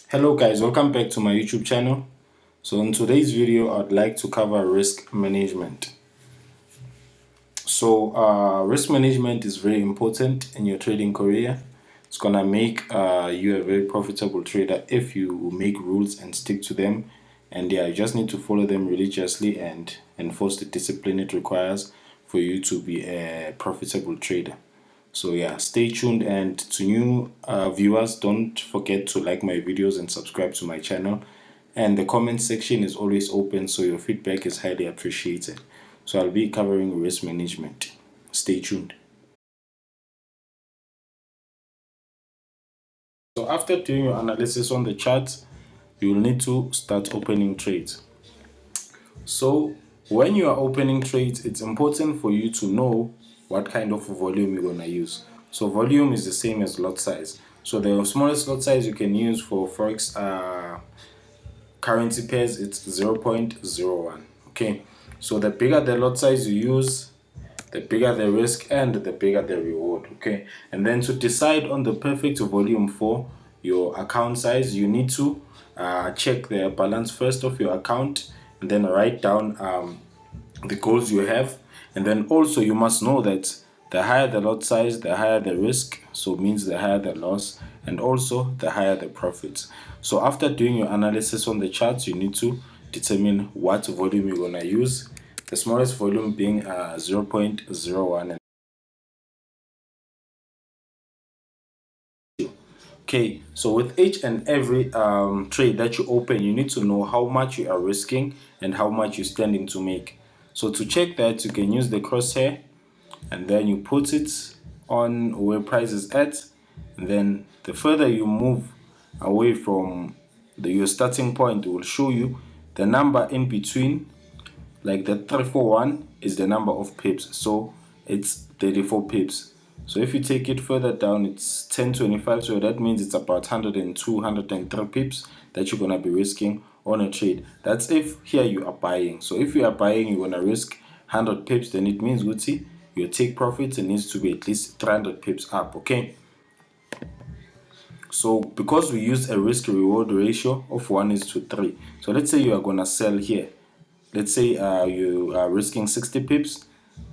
Hello guys, welcome back to my YouTube channel. So in today's video, I'd like to cover risk management. Risk management is very important in your trading career. It's gonna make you a very profitable trader if you make rules and stick to them. And yeah, you just need to follow them religiously and enforce the discipline it requires for you to be a profitable trader. So yeah, stay tuned, and to new viewers, don't forget to like my videos and subscribe to my channel. And the comment section is always open, so your feedback is highly appreciated. So I'll be covering risk management. Stay tuned. So after doing your analysis on the chart, you will need to start opening trades. So when you are opening trades, it's important for you to know what kind of volume you're going to use. So volume is the same as lot size. So the smallest lot size you can use for forex currency pairs, it's 0.01. Okay, so the bigger the lot size you use, the bigger the risk and the bigger the reward. Okay, and then to decide on the perfect volume for your account size, you need to check the balance first of your account, and then write down the goals you have. And then also you must know that the higher the lot size, the higher the risk, so it means the higher the loss, and also the higher the profits. So after doing your analysis on the charts, you need to determine what volume you're going to use, the smallest volume being 0.01. Okay, so with each and every trade that you open, you need to know how much you are risking and how much you're standing to make. So to check that, you can use the crosshair, and then you put it on where price is at, and then the further you move away from your starting point, it will show you the number in between. Like the 341 is the number of pips, so it's 34 pips. So if you take it further down, it's 1025, so that means it's about 102, 103 pips that you're gonna be risking on a trade. That's if here you are buying. So if you are buying, you're gonna risk 100 pips, then it means Gucci, your take profits, it needs to be at least 300 pips up. Okay, so because we use a risk reward ratio of 1:3, so let's say you are gonna sell here. Let's say you are risking 60 pips,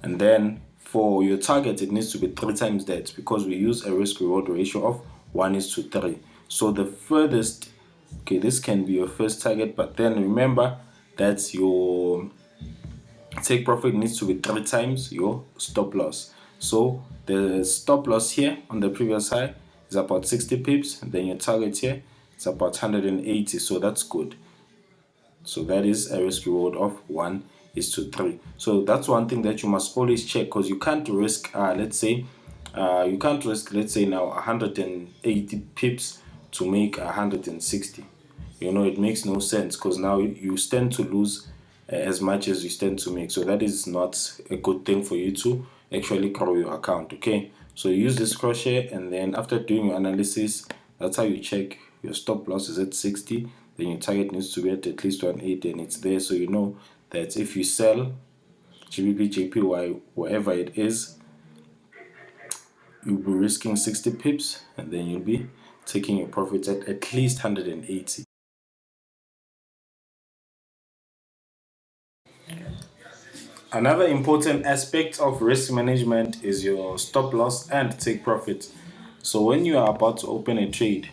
and then for your target it needs to be 3 times that, because we use a risk reward ratio of 1:3. So the furthest, okay, this can be your first target, but then remember that your take profit needs to be 3 times your stop loss. So the stop loss here on the previous high is about 60 pips, and then your target here is about 180, so that's good. So that is a risk reward of 1:3. So that's one thing that you must always check, because you can't risk let's say let's say now 180 pips to make 160. It makes no sense, because now you stand to lose as much as you stand to make. So that is not a good thing for you to actually grow your account. Okay, so use this crochet, and then after doing your analysis, that's how you check your stop loss is at 60, then your target needs to be at least 180, and it's there. So you know that if you sell GBP, JPY, whatever it is, you'll be risking 60 pips, and then you'll be taking your profits at least 180. Another important aspect of risk management is your stop loss and take profit. So when you are about to open a trade,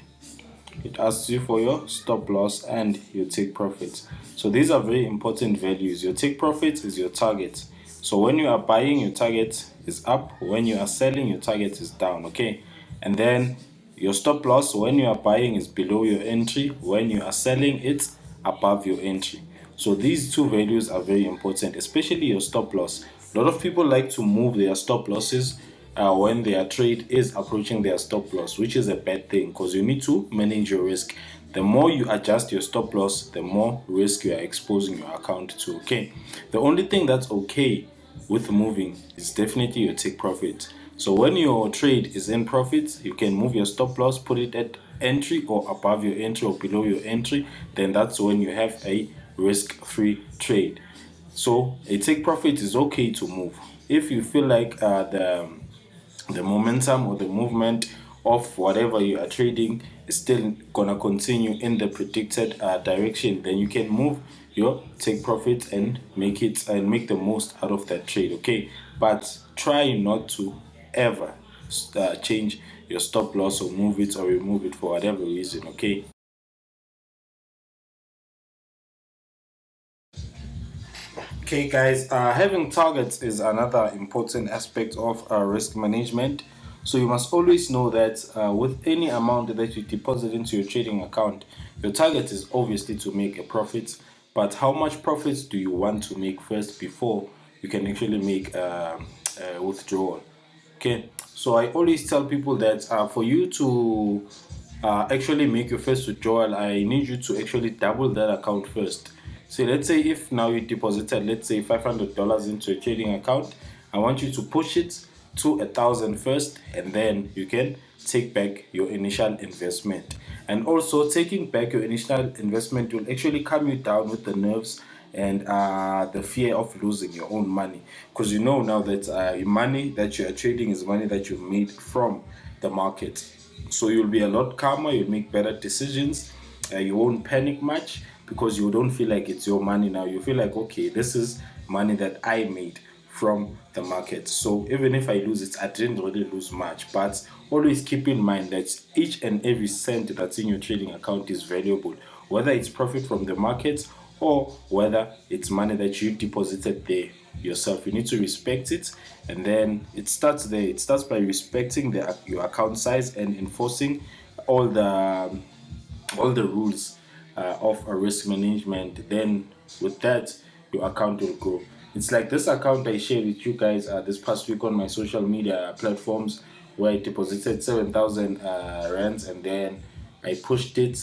it asks you for your stop loss and your take profit. So these are very important values. Your take profit is your target. So when you are buying, your target is up. When you are selling, your target is down. Okay, and then your stop loss, when you are buying, is below your entry. When you are selling, it's above your entry. So these two values are very important, especially your stop loss. A lot of people like to move their stop losses when their trade is approaching their stop loss, which is a bad thing, because you need to manage your risk. The more you adjust your stop loss, the more risk you are exposing your account to. Okay, the only thing that's okay with moving is definitely your take profit. So when your trade is in profit, you can move your stop loss, put it at entry or above your entry or below your entry. Then that's when you have a risk-free trade. So a take profit is okay to move if you feel like the momentum or the movement of whatever you are trading is still gonna continue in the predicted direction, then you can move your take profit and make the most out of that trade. Okay, but try not to ever change your stop loss or move it or remove it for whatever reason. Okay. Okay, guys, having targets is another important aspect of risk management. So you must always know that with any amount that you deposit into your trading account, your target is obviously to make a profit. But how much profits do you want to make first before you can actually make a withdrawal? Okay, so I always tell people that for you to actually make your first withdrawal, I need you to actually double that account first. So let's say if now you deposited, let's say $500 into a trading account, I want you to push it to 1,000 first, and then you can take back your initial investment. And also, taking back your initial investment will actually calm you down with the nerves and the fear of losing your own money, because you know now that money that you are trading is money that you made from the market. So you'll be a lot calmer, you'll make better decisions, you won't panic much because you don't feel like it's your money now. You feel like, okay, this is money that I made from the market. So even if I lose it, I didn't really lose much. But always keep in mind that each and every cent that's in your trading account is valuable, whether it's profit from the market or whether it's money that you deposited there yourself. You need to respect it, and then it starts there. It starts by respecting your account size and enforcing all the rules of a risk management. Then with that, your account will grow. It's like this account I shared with you guys this past week on my social media platforms, where I deposited 7,000 rands, and then I pushed it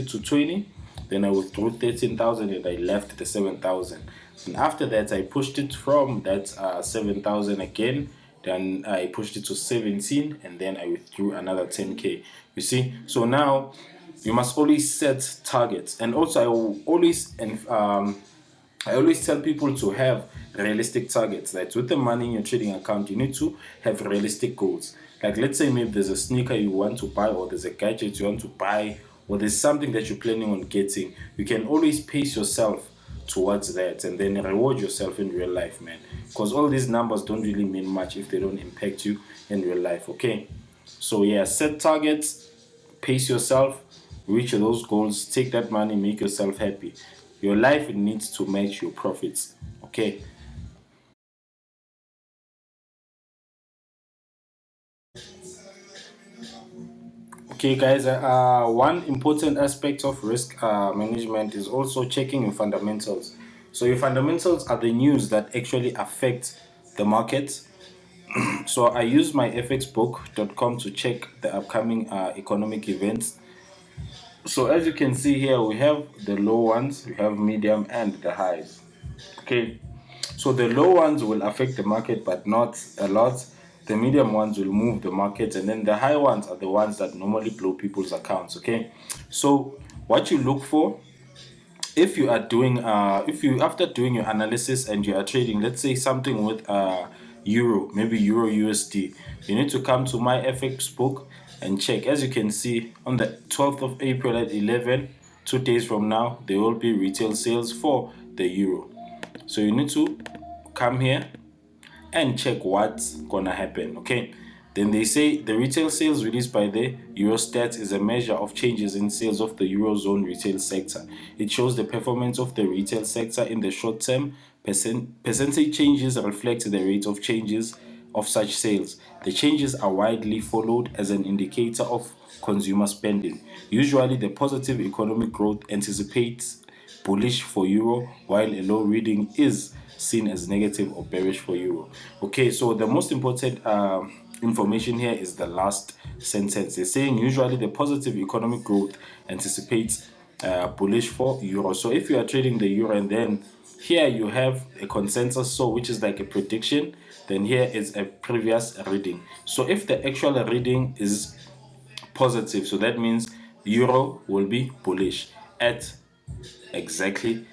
to 20. Then I withdrew 13,000 and I left the 7,000. And after that, I pushed it from that 7,000 again. Then I pushed it to 17, and then I withdrew another 10k. You see, so now you must always set targets. And also, I always tell people to have realistic targets. Like with the money in your trading account, you need to have realistic goals. Like let's say maybe there's a sneaker you want to buy, or there's a gadget you want to buy, or there's something that you're planning on getting. You can always pace yourself towards that and then reward yourself in real life, man. Because all these numbers don't really mean much if they don't impact you in real life. Okay. So yeah, set targets, pace yourself, reach those goals, take that money, make yourself happy. Your life needs to match your profits. Okay. Okay, guys. One important aspect of risk management is also checking your fundamentals. So your fundamentals are the news that actually affect the market. So I use my fxbook.com to check the upcoming economic events. So as you can see here, we have the low ones, we have medium, and the highs. Okay. So the low ones will affect the market, but not a lot. The medium ones will move the market, and then the high ones are the ones that normally blow people's accounts. Okay. So what you look for, if you are doing if you after doing your analysis and you are trading, let's say something with euro, maybe euro USD, you need to come to my FX book and check. As you can see, on the 12th of April at 11, 2 days from now, there will be retail sales for the euro. So you need to come here and check what's gonna happen. Okay. Then they say the retail sales released by the Eurostat is a measure of changes in sales of the Eurozone retail sector. It shows the performance of the retail sector in the short term. Percentage changes reflect the rate of changes of such sales. The changes are widely followed as an indicator of consumer spending. Usually, the positive economic growth anticipates bullish for euro, while a low reading is seen as negative or bearish for euro. Okay, so the most important information here is the last sentence. They're saying usually the positive economic growth anticipates bullish for euro. So if you are trading the euro, and then here you have a consensus, so which is like a prediction, then here is a previous reading. So if the actual reading is positive, so that means euro will be bullish at exactly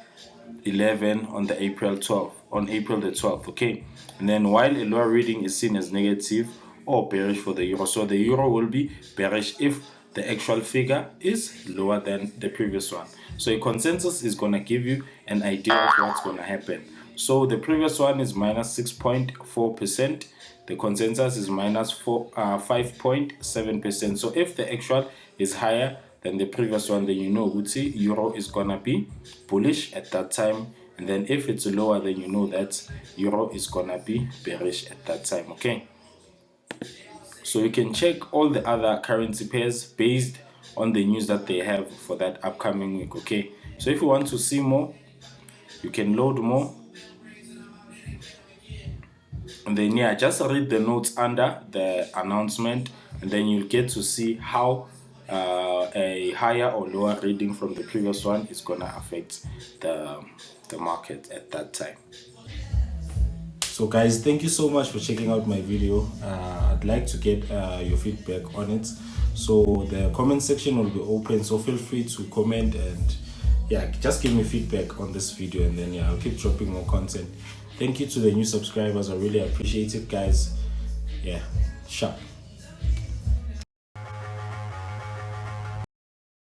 11 on April the 12th. Okay. And then while a lower reading is seen as negative or bearish for the euro. So the euro will be bearish if the actual figure is lower than the previous one. So a consensus is going to give you an idea of what's going to happen. So the previous one is minus 6.4%. The consensus is minus 5.7%. So if the actual is higher than the previous one, then you know Gucci euro is gonna be bullish at that time. And then if it's lower, then you know that euro is gonna be bearish at that time. Okay. So you can check all the other currency pairs based on the news that they have for that upcoming week. Okay. So if you want to see more, you can load more. And then yeah, just read the notes under the announcement, and then you'll get to see how a higher or lower reading from the previous one is gonna affect the market at that time. So guys, thank you so much for checking out my video. I'd like to get your feedback on it. So the comment section will be open, so feel free to comment and yeah, just give me feedback on this video, and then yeah, I'll keep dropping more content. Thank you to the new subscribers. I really appreciate it, guys. Yeah, sharp.